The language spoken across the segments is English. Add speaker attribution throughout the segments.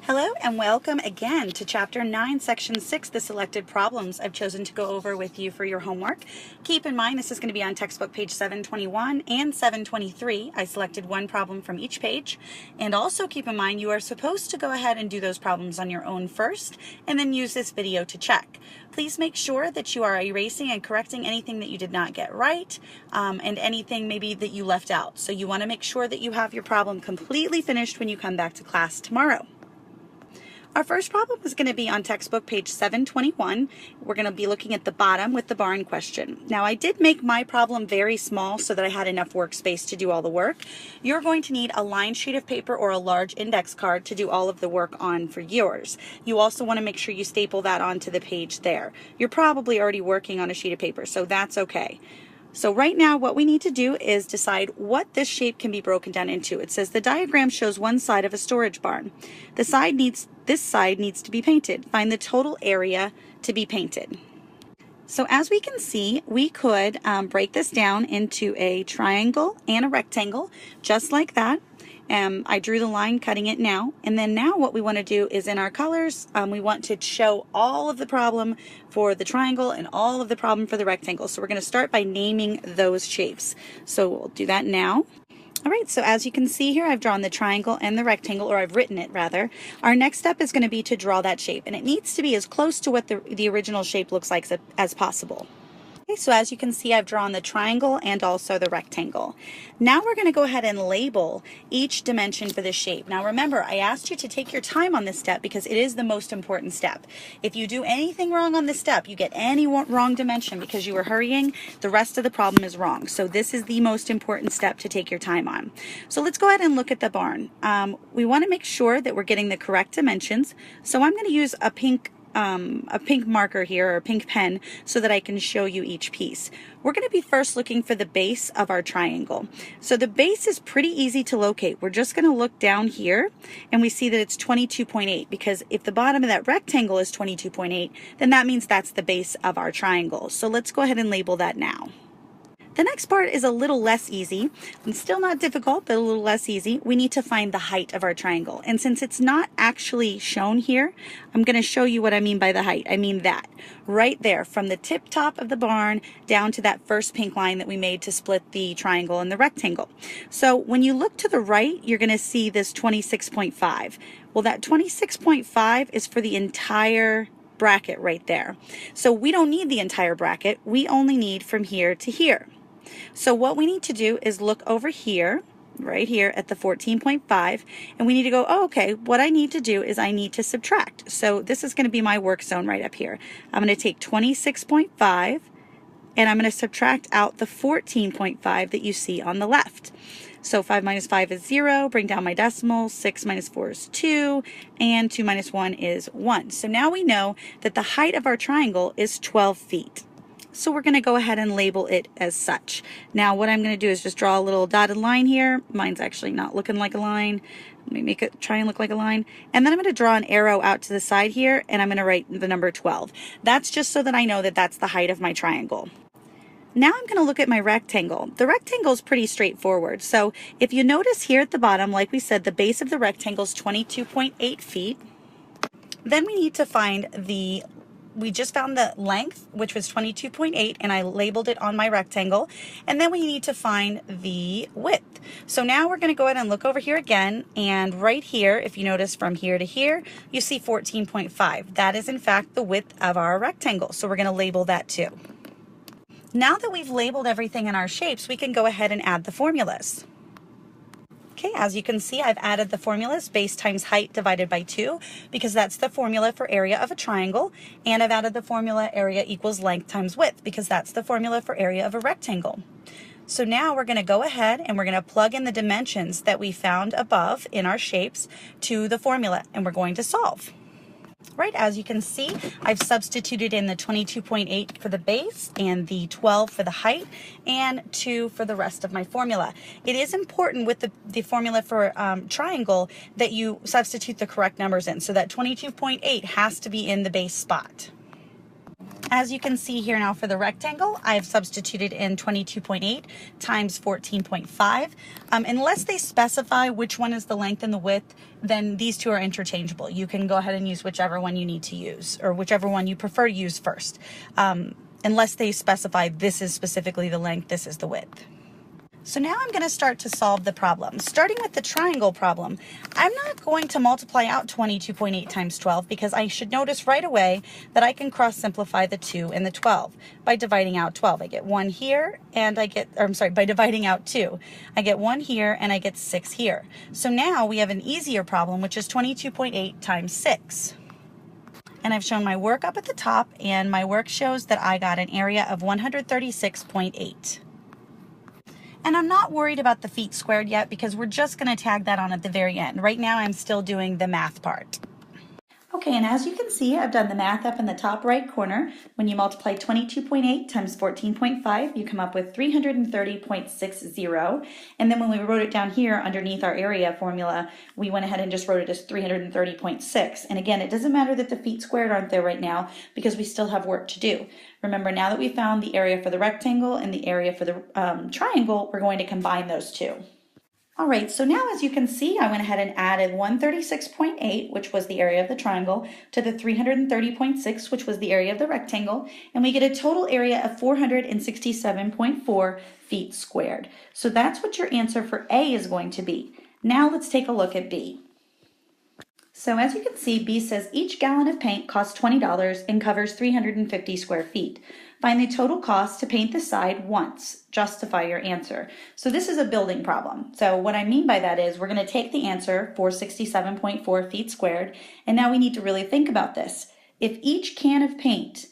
Speaker 1: Hello and welcome again to Chapter 9, Section 6, the selected problems I've chosen to go over with you for your homework. Keep in mind this is going to be on textbook page 721 and 723. I selected one problem from each page. And also keep in mind you are supposed to go ahead and do those problems on your own first and then use this video to check. Please make sure that you are erasing and correcting anything that you did not get right and anything maybe that you left out. So you want to make sure that you have your problem completely finished when you come back to class tomorrow. Our first problem is going to be on textbook page 721. We're going to be looking at the bottom with the barn question. Now I did make my problem very small so that I had enough workspace to do all the work. You're going to need a lined sheet of paper or a large index card to do all of the work on for yours. You also want to make sure you staple that onto the page there. You're probably already working on a sheet of paper, so that's okay. So right now what we need to do is decide what this shape can be broken down into. It says the diagram shows one side of a storage barn. This side needs to be painted. Find the total area to be painted. So as we can see, we could break this down into a triangle and a rectangle, just like that. I drew the line cutting it now, and then now what we want to do is in our colors, we want to show all of the problem for the triangle and all of the problem for the rectangle. So we're going to start by naming those shapes. So we'll do that now. All right, so as you can see here, I've drawn the triangle and the rectangle, or I've written it rather. Our next step is going to be to draw that shape, and it needs to be as close to what the original shape looks like as possible. Okay, so as you can see, I've drawn the triangle and also the rectangle. Now we're going to go ahead and label each dimension for this shape. Now remember, I asked you to take your time on this step because it is the most important step. If you do anything wrong on this step, you get any wrong dimension because you were hurrying, the rest of the problem is wrong. So this is the most important step to take your time on. So let's go ahead and look at the barn. We want to make sure that we're getting the correct dimensions. So I'm going to use a pink marker here, or a pink pen, so that I can show you each piece. We're going to be first looking for the base of our triangle. So the base is pretty easy to locate. We're just going to look down here and we see that it's 22.8, because if the bottom of that rectangle is 22.8, then that means that's the base of our triangle. So let's go ahead and label that now. The next part is a little less easy, and still not difficult, but a little less easy. We need to find the height of our triangle. And since it's not actually shown here, I'm going to show you what I mean by the height. I mean that right there from the tip top of the barn down to that first pink line that we made to split the triangle and the rectangle. So when you look to the right, you're going to see this 26.5. Well, that 26.5 is for the entire bracket right there. So we don't need the entire bracket. We only need from here to here. So what we need to do is look over here, right here at the 14.5, and we need to go, oh, okay, what I need to do is I need to subtract. So this is going to be my work zone right up here. I'm going to take 26.5 and I'm going to subtract out the 14.5 that you see on the left. So 5 minus 5 is 0, bring down my decimal, 6 minus 4 is 2, and 2 minus 1 is 1. So now we know that the height of our triangle is 12 feet. So we're going to go ahead and label it as such. Now what I'm going to do is just draw a little dotted line here. Mine's actually not looking like a line. Let me make it try and look like a line. And then I'm going to draw an arrow out to the side here, and I'm going to write the number 12. That's just so that I know that that's the height of my triangle. Now I'm going to look at my rectangle. The rectangle is pretty straightforward. So if you notice here at the bottom, like we said, the base of the rectangle is 22.8 feet. Then we need to find we just found the length, which was 22.8, and I labeled it on my rectangle. And then we need to find the width. So now we're going to go ahead and look over here again, and right here, if you notice from here to here, you see 14.5. That is in fact the width of our rectangle. So we're going to label that too. Now that we've labeled everything in our shapes, we can go ahead and add the formulas. Okay, as you can see, I've added the formulas, base times height divided by 2, because that's the formula for area of a triangle. And I've added the formula area equals length times width, because that's the formula for area of a rectangle. So now we're going to go ahead and we're going to plug in the dimensions that we found above in our shapes to the formula, and we're going to solve. Right, as you can see, I've substituted in the 22.8 for the base and the 12 for the height and 2 for the rest of my formula. It is important with the formula for triangle that you substitute the correct numbers in. So that 22.8 has to be in the base spot. As you can see here now for the rectangle, I've substituted in 22.8 times 14.5. Unless they specify which one is the length and the width, then these two are interchangeable. You can go ahead and use whichever one you need to use, or whichever one you prefer to use first. Unless they specify this is specifically the length, this is the width. So now I'm going to start to solve the problem. Starting with the triangle problem, I'm not going to multiply out 22.8 times 12 because I should notice right away that I can cross simplify the 2 and the 12 by dividing out 12. I get 1 here and by dividing out 2. I get 1 here and I get 6 here. So now we have an easier problem, which is 22.8 times 6. And I've shown my work up at the top, and my work shows that I got an area of 136.8. And I'm not worried about the feet squared yet because we're just going to tag that on at the very end. Right now I'm still doing the math part. Okay, and as you can see, I've done the math up in the top right corner. When you multiply 22.8 times 14.5, you come up with 330.60. And then when we wrote it down here underneath our area formula, we went ahead and just wrote it as 330.6. And again, it doesn't matter that the feet squared aren't there right now because we still have work to do. Remember, now that we found the area for the rectangle and the area for the triangle, we're going to combine those two. All right, so now as you can see, I went ahead and added 136.8, which was the area of the triangle, to the 330.6, which was the area of the rectangle, and we get a total area of 467.4 feet squared. So that's what your answer for A is going to be. Now let's take a look at B. So as you can see, B says each gallon of paint costs $20 and covers 350 square feet. Find the total cost to paint the side once. Justify your answer. So this is a building problem. So what I mean by that is we're going to take the answer, 467.4 feet squared, and now we need to really think about this. If each gallon of paint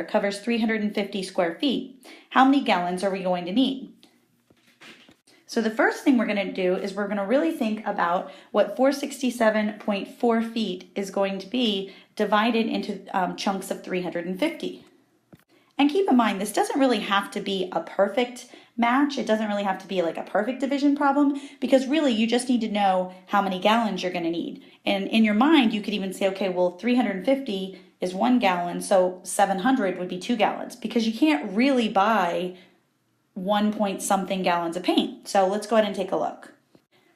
Speaker 1: covers 350 square feet, how many gallons are we going to need? So the first thing we're going to do is we're going to really think about what 467.4 feet is going to be divided into chunks of 350. And keep in mind, this doesn't really have to be a perfect match. It doesn't really have to be like a perfect division problem because really you just need to know how many gallons you're going to need. And in your mind, you could even say, okay, well, 350 is 1 gallon, so 700 would be 2 gallons because you can't really buy 1 point something gallons of paint. So let's go ahead and take a look.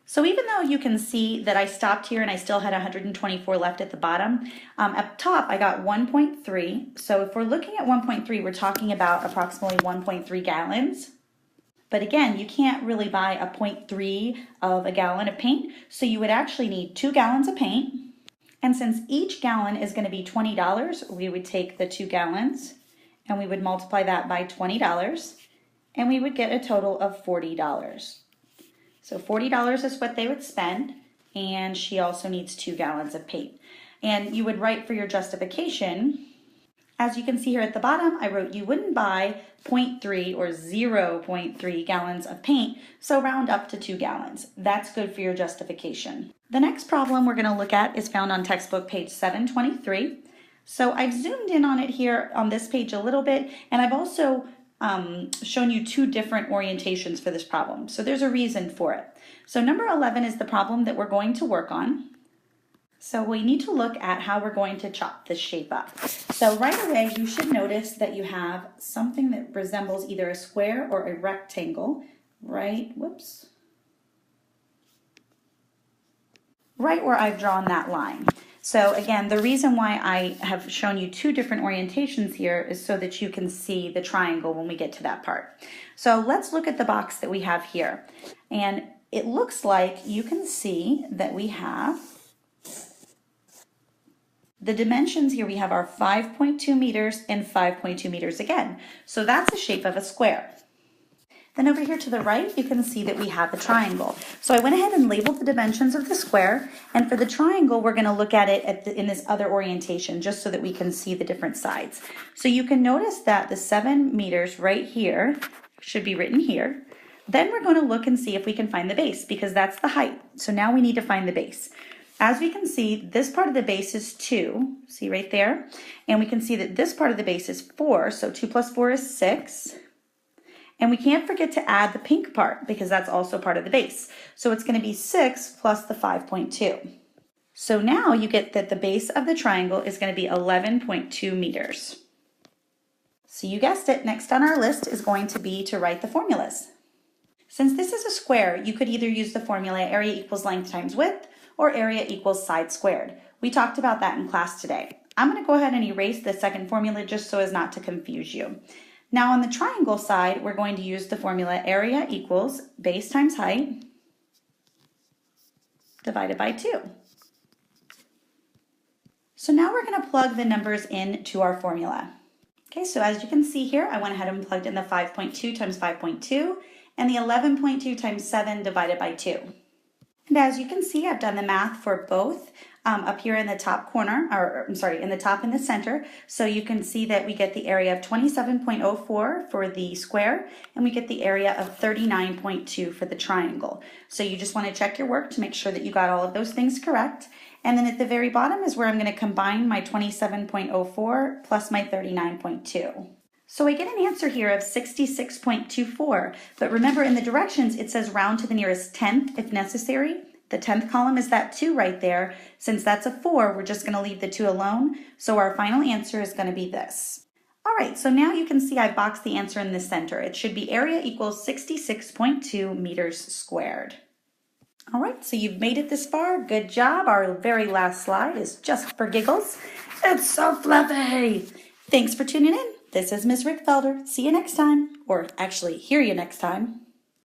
Speaker 1: So even though you can see that I stopped here and I still had 124 left at the bottom, up top I got 1.3. So if we're looking at 1.3, we're talking about approximately 1.3 gallons. But again, you can't really buy a 0.3 of a gallon of paint, so you would actually need 2 gallons of paint. And since each gallon is going to be $20, we would take the 2 gallons and we would multiply that by $20. And we would get a total of $40. So $40 is what they would spend, and she also needs 2 gallons of paint. And you would write for your justification, as you can see here at the bottom, I wrote you wouldn't buy 0.3 or 0.3 gallons of paint, so round up to 2 gallons. That's good for your justification. The next problem we're going to look at is found on textbook page 723. So I've zoomed in on it here on this page a little bit, and I've also shown you 2 different orientations for this problem. So there's a reason for it. So number 11 is the problem that we're going to work on. So we need to look at how we're going to chop this shape up. So right away, you should notice that you have something that resembles either a square or a rectangle, right where I've drawn that line. So again, the reason why I have shown you 2 different orientations here is so that you can see the triangle when we get to that part. So let's look at the box that we have here. And it looks like you can see that we have the dimensions here. We have our 5.2 meters and 5.2 meters again. So that's the shape of a square. Then over here to the right, you can see that we have a triangle. So I went ahead and labeled the dimensions of the square, and for the triangle, we're going to look at it in this other orientation, just so that we can see the different sides. So you can notice that the 7 meters right here should be written here. Then we're going to look and see if we can find the base, because that's the height. So now we need to find the base. As we can see, this part of the base is 2, see right there? And we can see that this part of the base is 4, so 2 plus 4 is 6. And we can't forget to add the pink part because that's also part of the base. So it's going to be 6 plus the 5.2. So now you get that the base of the triangle is going to be 11.2 meters. So you guessed it, next on our list is going to be to write the formulas. Since this is a square, you could either use the formula area equals length times width or area equals side squared. We talked about that in class today. I'm going to go ahead and erase the second formula just so as not to confuse you. Now on the triangle side, we're going to use the formula area equals base times height divided by 2. So now we're going to plug the numbers into our formula. Okay, so as you can see here, I went ahead and plugged in the 5.2 times 5.2 and the 11.2 times 7 divided by 2. And as you can see, I've done the math for both up here in the top corner, or I'm sorry, in the top and the center. So you can see that we get the area of 27.04 for the square, and we get the area of 39.2 for the triangle. So you just want to check your work to make sure that you got all of those things correct. And then at the very bottom is where I'm going to combine my 27.04 plus my 39.2. So I get an answer here of 66.24, but remember in the directions it says round to the nearest tenth if necessary. The 10th column is that 2 right there. Since that's a 4, we're just going to leave the 2 alone. So our final answer is going to be this. All right, so now you can see I boxed the answer in the center. It should be area equals 66.2 meters squared. All right, so you've made it this far. Good job. Our very last slide is just for giggles. It's so fluffy. Thanks for tuning in. This is Ms. Rickfelder. See you next time, or actually hear you next time.